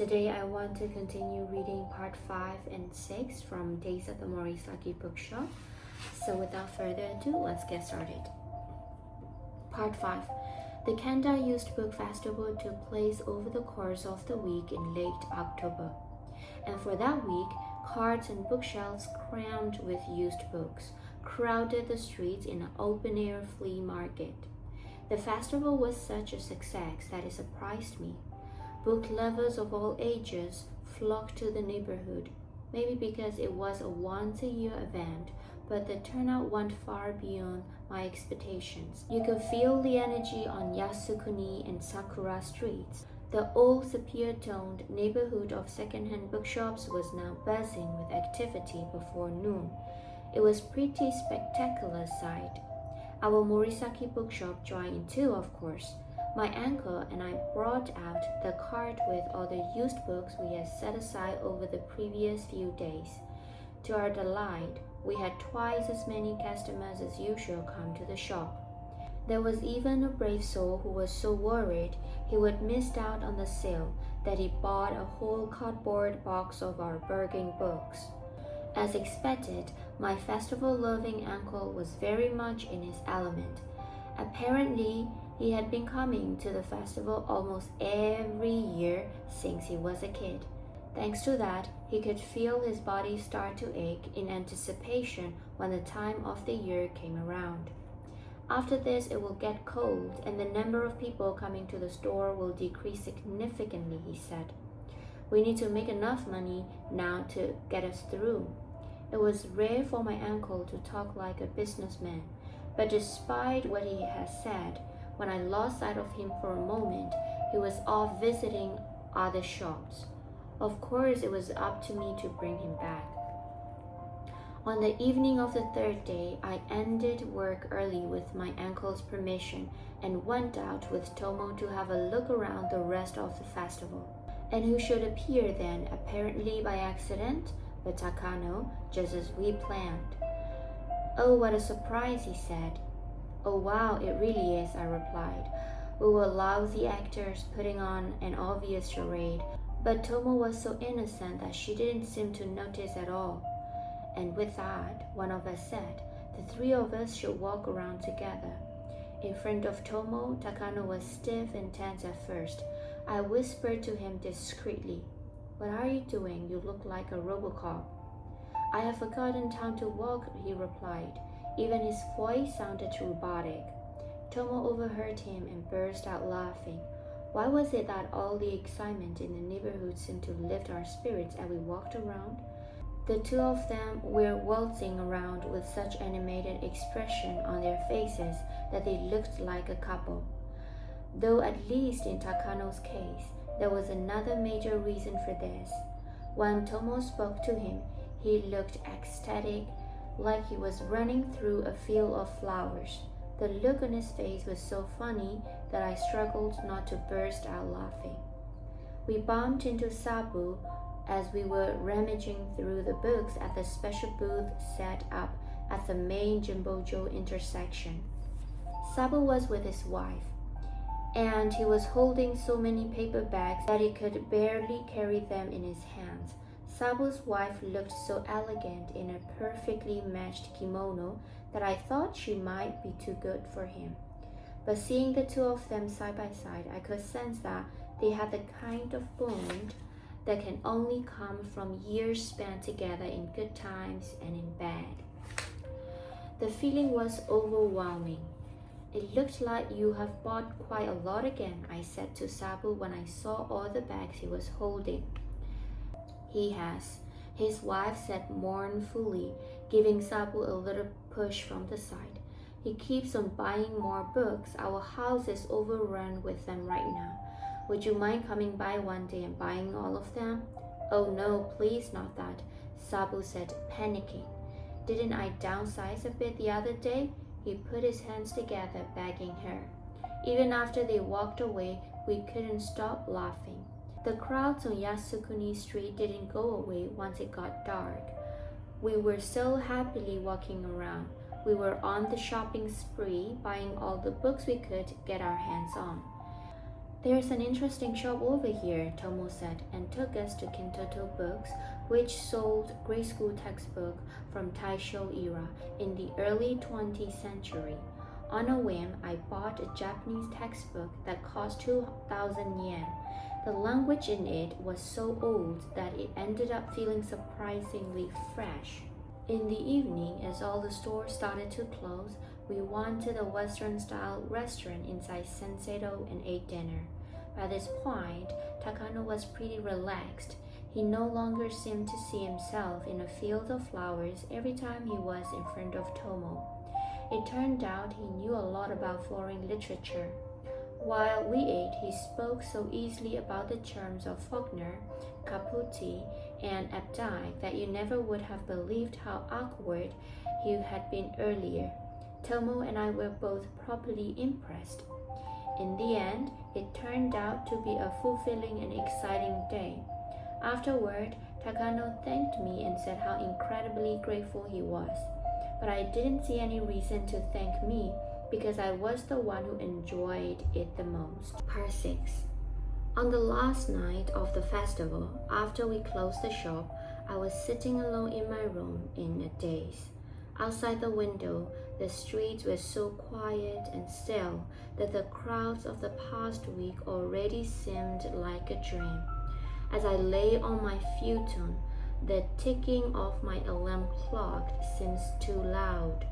Today I want to continue reading part 5 and 6 from Days at the Morisaki Bookshop. So without further ado, let's get started. Part 5. The Kanda Used Book Festival took place over the course of the week in late October. And for that week, carts and bookshelves crammed with used books crowded the streets in an open-air flea market. The festival was such a success that it surprised me. Book lovers of all ages flocked to the neighborhood, maybe because it was a once-a-year event, but the turnout went far beyond my expectations. You could feel the energy on Yasukuni and Sakura streets. The old sepia-toned neighborhood of second-hand bookshops was now buzzing with activity before noon. It was pretty spectacular sight. Our Morisaki bookshop joined in too, of course. My uncle and I brought out the cart with all the used books we had set aside over the previous few days. To our delight, we had twice as many customers as usual come to the shop. There was even a brave soul who was so worried he would miss out on the sale that he bought a whole cardboard box of our bargain books. As expected, my festival-loving uncle was very much in his element. Apparently, he had been coming to the festival almost every year since he was a kid. Thanks to that, he could feel his body start to ache in anticipation when the time of the year came around. After this, it will get cold and the number of people coming to the store will decrease significantly, he said. We need to make enough money now to get us through. It was rare for my uncle to talk like a businessman, but despite what he had said, when I lost sight of him for a moment, he was off visiting other shops. Of course, it was up to me to bring him back. On the evening of the third day, I ended work early with my uncle's permission and went out with Tomo to have a look around the rest of the festival. And who should appear then, apparently by accident, but Takako, just as we planned. "Oh, what a surprise," he said. "Oh wow, it really is," I replied. We were lousy actors putting on an obvious charade, but Tomo was so innocent that she didn't seem to notice at all. And with that, one of us said, the three of us should walk around together. In front of Tomo, Takako was stiff and tense at first. I whispered to him discreetly, "What are you doing? You look like a Robocop." "I have forgotten how to walk," he replied. Even his voice sounded robotic. Tomo overheard him and burst out laughing. Why was it that all the excitement in the neighborhood seemed to lift our spirits as we walked around? The two of them were waltzing around with such animated expression on their faces that they looked like a couple. Though at least in Takako's case, there was another major reason for this. When Tomo spoke to him, he looked ecstatic, like he was running through a field of flowers. The look on his face was so funny that I struggled not to burst out laughing. We bumped into Sabu as we were rummaging through the books at the special booth set up at the main Jimbojo intersection. Sabu was with his wife, and he was holding so many paper bags that he could barely carry them in his hands. Sabu's wife looked so elegant in a perfectly matched kimono that I thought she might be too good for him. But seeing the two of them side by side, I could sense that they had the kind of bond that can only come from years spent together in good times and in bad. The feeling was overwhelming. "It looked like you have bought quite a lot again," I said to Sabu when I saw all the bags he was holding. "He has," his wife said mournfully, giving Sabu a little push from the side. "He keeps on buying more books. Our house is overrun with them right now. Would you mind coming by one day and buying all of them?" "Oh no, please not that," Sabu said, panicking. "Didn't I downsize a bit the other day?" He put his hands together, begging her. Even after they walked away, we couldn't stop laughing. The crowds on Yasukuni Street didn't go away once it got dark. We were so happily walking around. We were on the shopping spree, buying all the books we could get our hands on. "There's an interesting shop over here," Tomo said, and took us to Kintoto Books, which sold grade school textbooks from Taisho era in the early 20th century. On a whim, I bought a Japanese textbook that cost 2,000 yen. The language in it was so old that it ended up feeling surprisingly fresh. In the evening, as all the stores started to close, we went to the Western-style restaurant inside Sensedo and ate dinner. By this point, Takano was pretty relaxed. He no longer seemed to see himself in a field of flowers every time he was in front of Tomo. It turned out he knew a lot about foreign literature. While we ate, he spoke so easily about the terms of Faulkner, Caputi, and Updike that you never would have believed how awkward he had been earlier. Tomo and I were both properly impressed. In the end, it turned out to be a fulfilling and exciting day. Afterward, Takano thanked me and said how incredibly grateful he was. But I didn't see any reason to thank me because I was the one who enjoyed it the most. Part 6. On the last night of the festival, after we closed the shop, I was sitting alone in my room in a daze. Outside the window, the streets were so quiet and still that the crowds of the past week already seemed like a dream. As I lay on my futon, the ticking of my alarm clock seemed too loud.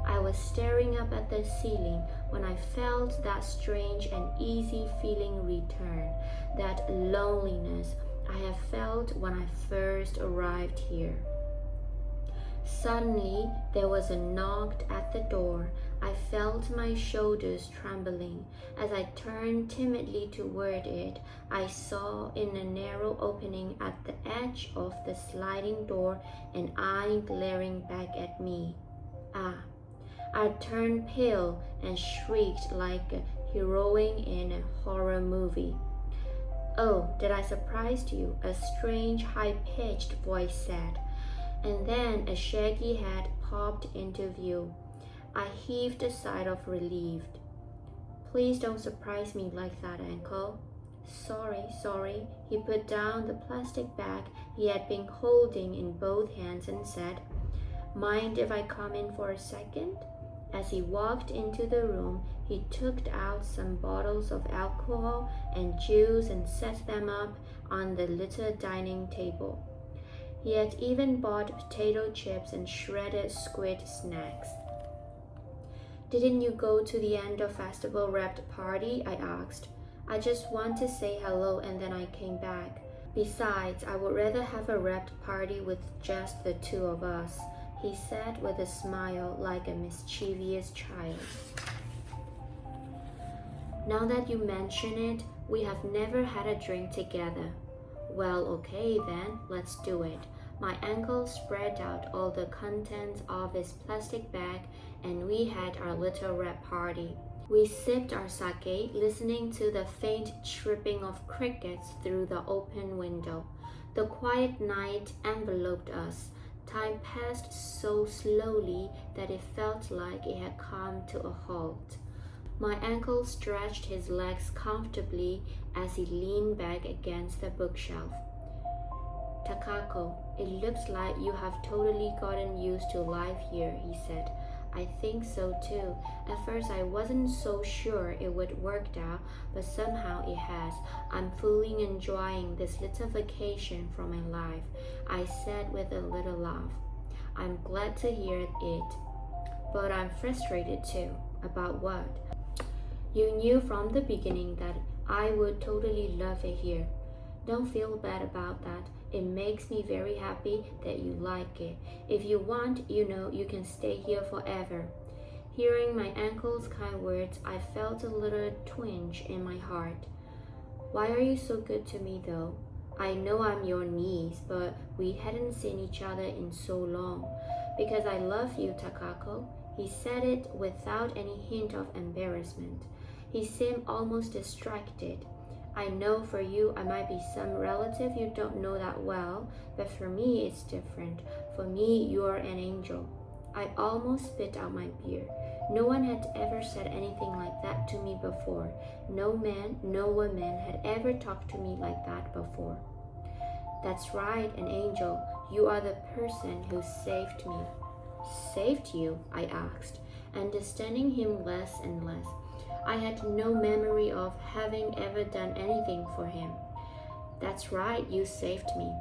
I was staring up at the ceiling when I felt that strange and easy feeling return, that loneliness I have felt when I first arrived here. Suddenly, there was a knock at the door. I felt my shoulders trembling. As I turned timidly toward it, I saw in a narrow opening at the edge of the sliding door an eye glaring back at me. I turned pale and shrieked like a heroine in a horror movie. "Oh, did I surprise you?" a strange, high-pitched voice said. And then a shaggy head popped into view. I heaved a sigh of relief. "Please don't surprise me like that, Uncle." Sorry. He put down the plastic bag he had been holding in both hands and said, "Mind if I come in for a second?" As he walked into the room, he took out some bottles of alcohol and juice and set them up on the little dining table. He had even bought potato chips and shredded squid snacks. "Didn't you go to the end of festival wrapped party?" I asked. "I just want to say hello and then I came back. Besides, I would rather have a wrapped party with just the two of us," he said with a smile like a mischievous child. "Now that you mention it, we have never had a drink together." "Well, okay then, let's do it." My uncle spread out all the contents of his plastic bag and we had our little wrap party. We sipped our sake, listening to the faint chirping of crickets through the open window. The quiet night enveloped us. Time passed so slowly that it felt like it had come to a halt. My uncle stretched his legs comfortably as he leaned back against the bookshelf. "Takako, it looks like you have totally gotten used to life here," he said. "I think so too. At first I wasn't so sure it would work out, but somehow it has. I'm fully enjoying this little vacation from my life," I said with a little laugh. "I'm glad to hear it, but I'm frustrated too." "About what?" "You knew from the beginning that I would totally love it here. Don't feel bad about that. It makes me very happy that you like it. If you want, you can stay here forever." Hearing my uncle's kind words, I felt a little twinge in my heart. "Why are you so good to me though? I know I'm your niece, but we hadn't seen each other in so long." "Because I love you, Takako." He said it without any hint of embarrassment. He seemed almost distracted. "I know for you I might be some relative you don't know that well, but for me it's different. For me, you're an angel." I almost spit out my beer. No one had ever said anything like that to me before. No man, no woman had ever talked to me like that before. That's right, an angel. You are the person who saved me. Saved you? I asked, understanding him less and less. I had no memory of having ever done anything for him. That's right, you saved me.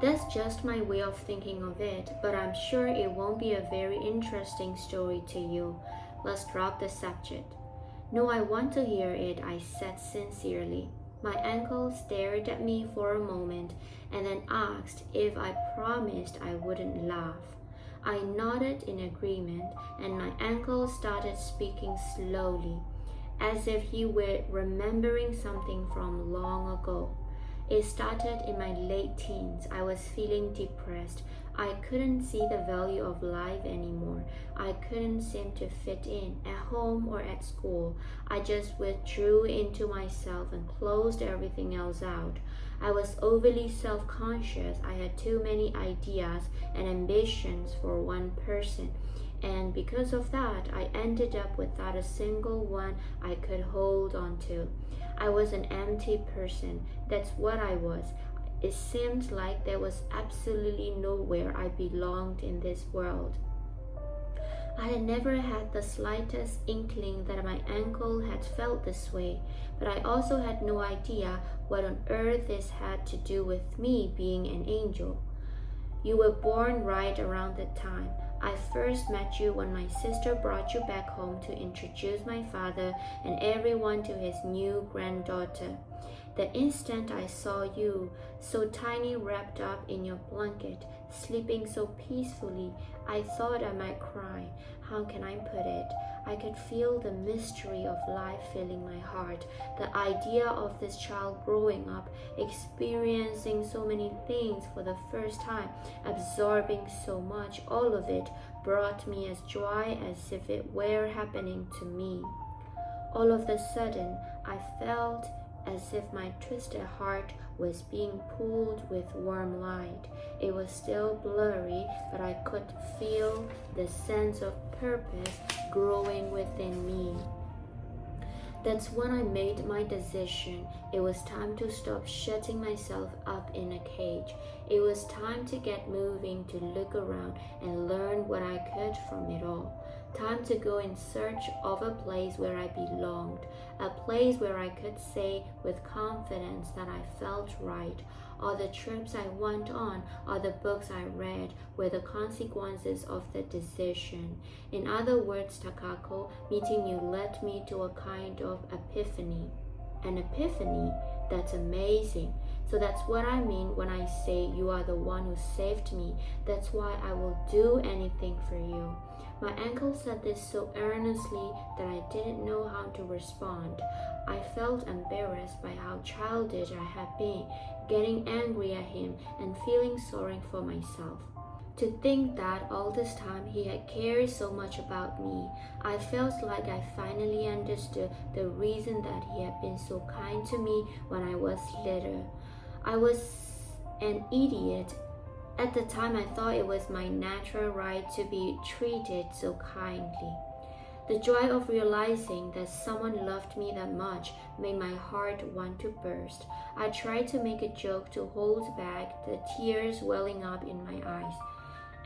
That's just my way of thinking of it, but I'm sure it won't be a very interesting story to you. Let's drop the subject. No, I want to hear it, I said sincerely. My uncle stared at me for a moment and then asked if I promised I wouldn't laugh. I nodded in agreement, and my uncle started speaking slowly, as if he were remembering something from long ago. It started in my late teens. I was feeling depressed. I couldn't see the value of life anymore. I couldn't seem to fit in at home or at school. I just withdrew into myself and closed everything else out. I was overly self-conscious. I had too many ideas and ambitions for one person. And because of that, I ended up without a single one I could hold on to. I was an empty person. That's what I was. It seemed like there was absolutely nowhere I belonged in this world. I had never had the slightest inkling that my uncle had felt this way, but I also had no idea what on earth this had to do with me being an angel. You were born right around the time. I first met you when my sister brought you back home to introduce my father and everyone to his new granddaughter. The instant I saw you, so tiny wrapped up in your blanket, sleeping so peacefully, I thought I might cry. How can I put it? I could feel the mystery of life filling my heart. The idea of this child growing up, experiencing so many things for the first time, absorbing so much, all of it brought me as joy as if it were happening to me. All of a sudden, I felt as if my twisted heart was being pulled with warm light. It was still blurry, but I could feel the sense of purpose growing within me. That's when I made my decision. It was time to stop shutting myself up in a cage. It was time to get moving, to look around and learn what I could from it all. Time to go in search of a place where I belonged, a place where I could say with confidence that I felt right. All the trips I went on, all the books I read were the consequences of the decision. In other words, Takako, meeting you led me to a kind of epiphany. An epiphany? That's amazing. So that's what I mean when I say you are the one who saved me. That's why I will do anything for you. My uncle said this so earnestly that I didn't know how to respond. I felt embarrassed by how childish I had been, getting angry at him and feeling sorry for myself. To think that all this time he had cared so much about me, I felt like I finally understood the reason that he had been so kind to me when I was little. I was an idiot. At the time, I thought it was my natural right to be treated so kindly. The joy of realizing that someone loved me that much made my heart want to burst. I tried to make a joke to hold back the tears welling up in my eyes.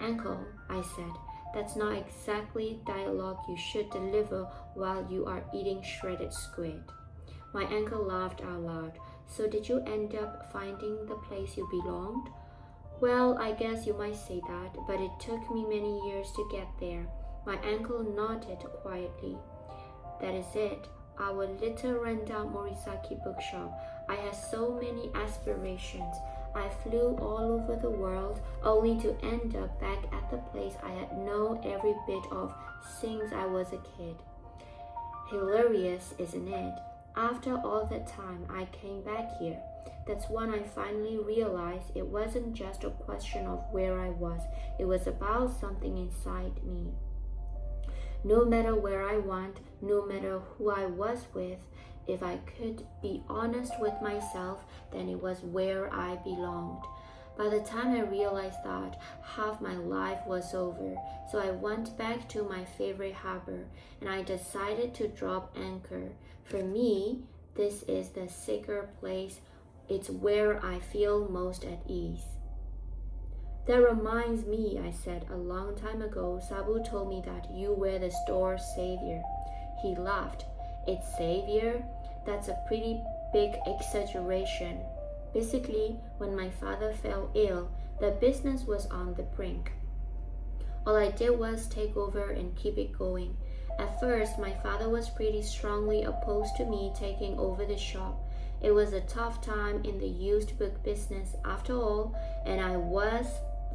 Uncle, I said, that's not exactly dialogue you should deliver while you are eating shredded squid. My uncle laughed out loud. So did you end up finding the place you belonged? Well, I guess you might say that, but it took me many years to get there. My uncle nodded quietly. That is it. Our little rundown Morisaki bookshop. I had so many aspirations. I flew all over the world, only to end up back at the place I had known every bit of since I was a kid. Hilarious, isn't it? After all that time, I came back here. That's when I finally realized it wasn't just a question of where I was. It was about something inside me. No matter where I went, no matter who I was with, if I could be honest with myself, then it was where I belonged. By the time I realized that, half my life was over, so I went back to my favorite harbor and I decided to drop anchor. For me, this is the secure place. It's where I feel most at ease. That reminds me, I said, a long time ago, Sabu told me that you were the store's savior. He laughed. It's savior? That's a pretty big exaggeration. Basically, when my father fell ill, the business was on the brink. All I did was take over and keep it going. At first, my father was pretty strongly opposed to me taking over the shop. It was a tough time in the used book business after all, and I was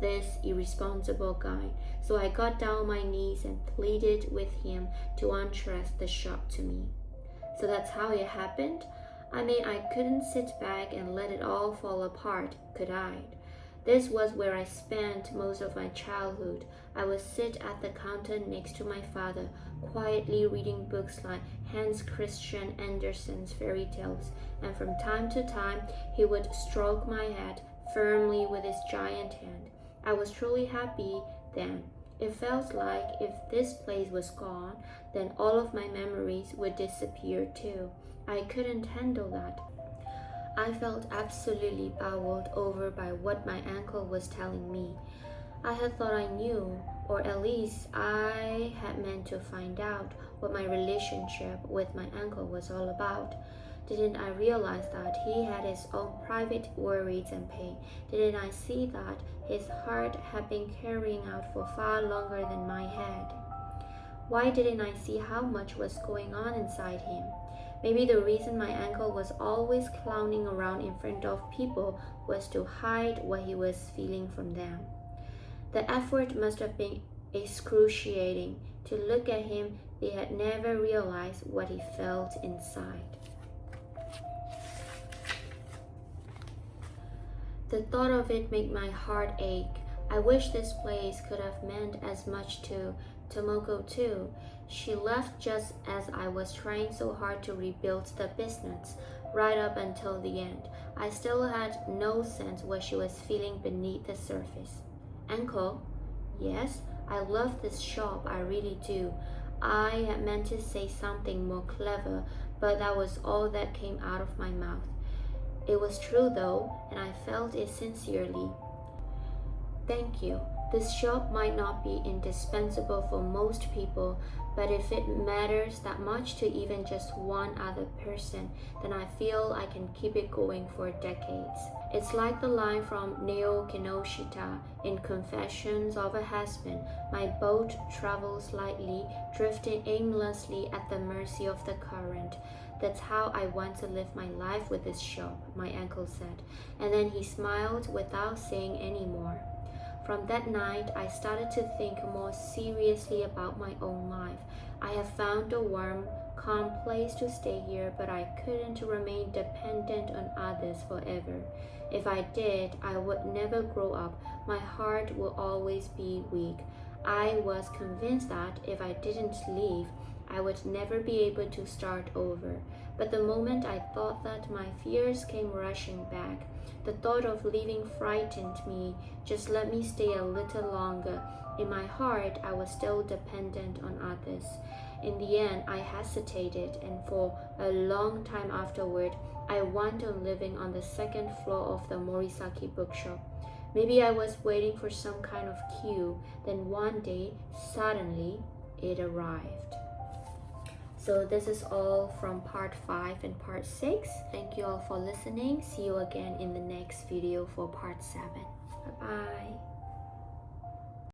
this irresponsible guy. So I got down on my knees and pleaded with him to entrust the shop to me. So that's how it happened? I mean, I couldn't sit back and let it all fall apart, could I? This was where I spent most of my childhood. I would sit at the counter next to my father, quietly reading books like Hans Christian Andersen's fairy tales, and from time to time he would stroke my head firmly with his giant hand. I was truly happy then. It felt like if this place was gone, then all of my memories would disappear too. I couldn't handle that. I felt absolutely bowled over by what my uncle was telling me. I had thought I knew, or at least I had meant to find out what my relationship with my uncle was all about. Didn't I realize that he had his own private worries and pain? Didn't I see that his heart had been carrying out for far longer than my head? Why didn't I see how much was going on inside him? Maybe the reason my uncle was always clowning around in front of people was to hide what he was feeling from them. The effort must have been excruciating. To look at him, they had never realized what he felt inside. The thought of it made my heart ache. I wish this place could have meant as much to Tomoko too. She left just as I was trying so hard to rebuild the business, right up until the end. I still had no sense what she was feeling beneath the surface. Uncle, yes, I love this shop, I really do. I had meant to say something more clever, but that was all that came out of my mouth. It was true though, and I felt it sincerely. Thank you. This shop might not be indispensable for most people, but if it matters that much to even just one other person, then I feel I can keep it going for decades. It's like the line from Neo Kinoshita in Confessions of a Husband. My boat travels lightly, drifting aimlessly at the mercy of the current. That's how I want to live my life with this shop, my uncle said, and then he smiled without saying any more. From that night, I started to think more seriously about my own life. I have found a warm, calm place to stay here, but I couldn't remain dependent on others forever. If I did, I would never grow up. My heart will always be weak. I was convinced that if I didn't leave, I would never be able to start over. But the moment I thought that, my fears came rushing back. The thought of leaving frightened me. Just let me stay a little longer. In my heart, I was still dependent on others. In the end, I hesitated, and for a long time afterward, I went on living on the second floor of the Morisaki Bookshop. Maybe I was waiting for some kind of cue. Then one day, suddenly, it arrived. So this is all from part 5 and part 6. Thank you all for listening. See you again in the next video for part 7. Bye-bye.